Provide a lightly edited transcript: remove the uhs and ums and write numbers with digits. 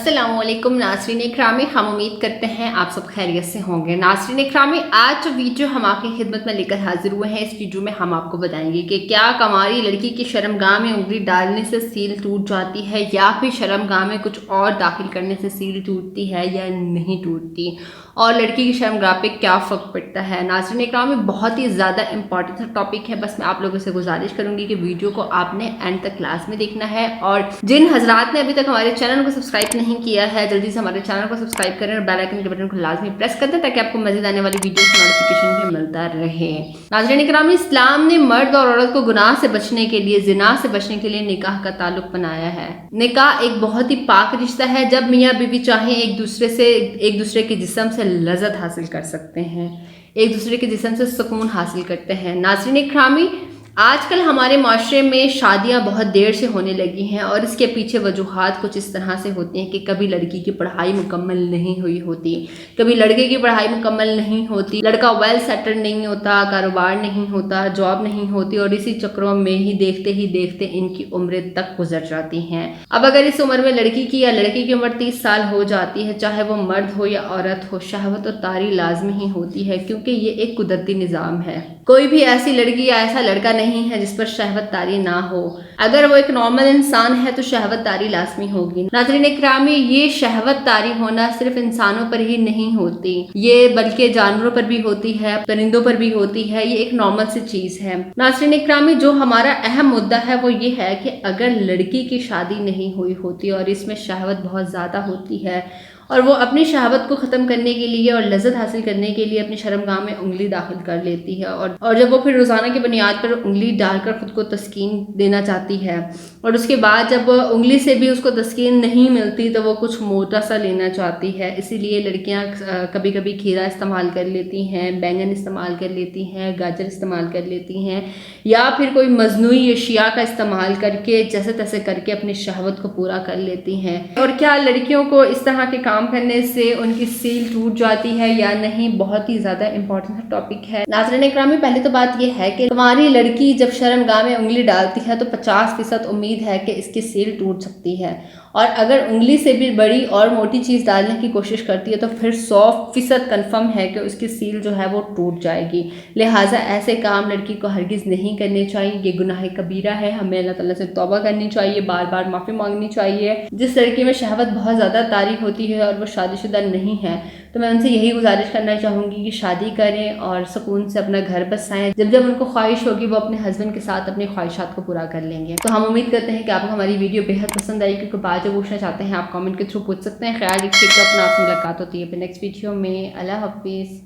السلام علیکم ناظرین اکرامی، ہم امید کرتے ہیں آپ سب خیریت سے ہوں گے۔ ناظرین اکرامی، آج جو ویڈیو ہم آپ کی خدمت میں لے کر حاضر ہوئے ہیں، اس ویڈیو میں ہم آپ کو بتائیں گے کہ کیا کنواری لڑکی کی شرمگاہ میں انگلی ڈالنے سے سیل ٹوٹ جاتی ہے یا پھر شرمگاہ میں کچھ اور داخل کرنے سے سیل ٹوٹتی ہے یا نہیں ٹوٹتی، اور لڑکی کی شرمگاہ پہ کیا فرق پڑتا ہے۔ ناظرین اکرامی، بہت ہی زیادہ امپورٹنٹ ٹاپک ہے، بس میں آپ لوگوں سے گزارش کروں گی کہ ویڈیو کو آپ نے اینڈ تک کلاس میں دیکھنا ہے، اور جن حضرات نے ابھی تک ہمارے چینل کو سبسکرائب نہیں کیا ہے جلدی سے ہمارے چینل کو سبسکرائب کریں اور بیل آئکن کے بٹن کو لازمی پریس کر دیں تاکہ آپ کو مزید آنے والی ویڈیوز کا نوٹیفیکیشن بھی ملتا رہے۔ ناظرین اکرامی، اسلام نے مرد اور عورت کو گناہ سے بچنے کے لیے، زنا سے بچنے کے لیے نکاح کا تعلق بنایا ہے۔ نکاح ایک بہت ہی پاک رشتہ ہے جب میاں بیوی چاہیں ایک دوسرے کے جسم سے لذت حاصل کر سکتے ہیں، ایک دوسرے کے جسم سے سکون حاصل کرتے ہیں۔ ناظرین اکرامی، آج کل ہمارے معاشرے میں شادیاں بہت دیر سے ہونے لگی ہیں، اور اس کے پیچھے وجوہات کچھ اس طرح سے ہوتی ہیں کہ کبھی لڑکی کی پڑھائی مکمل نہیں ہوئی ہوتی، کبھی لڑکے کی پڑھائی مکمل نہیں ہوتی، لڑکا ویل سیٹل نہیں ہوتا، کاروبار نہیں ہوتا، جاب نہیں ہوتی، اور اسی چکروں میں ہی دیکھتے ان کی عمریں تک گزر جاتی ہیں۔ اب اگر اس عمر میں لڑکی کی یا لڑکے کی عمر 30 سال ہو جاتی ہے، چاہے وہ مرد ہو یا عورت ہو، شہوت اور طاری لازمی ہی ہوتی ہے، کیونکہ یہ ایک قدرتی نظام ہے۔ کوئی بھی ایسی لڑکی یا ایسا لڑکا نہیں ہے جس پر شہوت طاری نہ ہو۔ اگر وہ ایک نارمل انسان ہے تو شہوت طاری لازمی ہوگی۔ ناظرین اکرامی، یہ شہوت طاری ہونا صرف انسانوں پر ہی نہیں ہوتی، یہ بلکہ جانوروں پر بھی ہوتی ہے، پرندوں پر بھی ہوتی ہے، یہ ایک نارمل سی چیز ہے۔ ناظرین اکرامی، جو ہمارا اہم مدعا ہے وہ یہ ہے کہ اگر لڑکی کی شادی نہیں ہوئی ہوتی اور اس میں شہوت بہت زیادہ ہوتی ہے، اور وہ اپنی شہوت کو ختم کرنے کے لیے اور لذت حاصل کرنے کے لیے اپنی شرمگاہ میں انگلی داخل کر لیتی ہے، اور جب وہ پھر روزانہ کی بنیاد پر انگلی ڈال کر خود کو تسکین دینا چاہتی ہے، اور اس کے بعد جب انگلی سے بھی اس کو تسکین نہیں ملتی تو وہ کچھ موٹا سا لینا چاہتی ہے، اسی لیے لڑکیاں کبھی کبھی کھیرا استعمال کر لیتی ہیں، بینگن استعمال کر لیتی ہیں، گاجر استعمال کر لیتی ہیں، یا پھر کوئی مصنوعی اشیاء کا استعمال کر کے جیسے تیسے کر کے اپنی شہوت کو پورا کر لیتی ہیں۔ اور کیا لڑکیوں کو اس طرح کے کام کرنے سے ان کی سیل ٹوٹ جاتی ہے یا نہیں، بہت ہی زیادہ امپورٹنٹ ٹاپک ہے۔ ناظرین اکرامی، پہلے تو بات یہ ہے کہ تمہاری لڑکی جب شرمگاہ میں انگلی ڈالتی ہے تو 50% امید ہے کہ اس کی سیل ٹوٹ سکتی ہے، اور اگر انگلی سے بھی بڑی اور موٹی چیز ڈالنے کی کوشش کرتی ہے تو پھر 100% کنفرم ہے کہ اس کی سیل جو ہے وہ ٹوٹ جائے گی۔ لہٰذا ایسے کام لڑکی کو ہرگز نہیں کرنے چاہیے، یہ گناہ کبیرہ ہے، ہمیں اللہ تعالیٰ سے توبہ کرنی چاہیے، بار بار معافی مانگنی چاہیے۔ جس لڑکی میں شہوت بہت زیادہ طاری ہوتی ہے اور وہ شادی شدہ نہیں ہے تو میں ان سے یہی گزارش کرنا چاہوں گی کہ شادی کریں اور سکون سے اپنا گھر بسائیں، جب ان کو خواہش ہوگی وہ اپنے ہسبینڈ کے ساتھ اپنی خواہشات کو پورا کر لیں گے۔ تو ہم امید کرتے ہیں کہ آپ کو ہماری ویڈیو بےحد پسند آئی، کیونکہ بات جو پوچھنا چاہتے ہیں آپ کامنٹ کے تھرو پوچھ سکتے ہیں۔ خیال رکھیے کہ اپنا آپ سے ملاقات ہوتی ہے پھر نیکسٹ ویڈیو میں۔ اللہ حافظ۔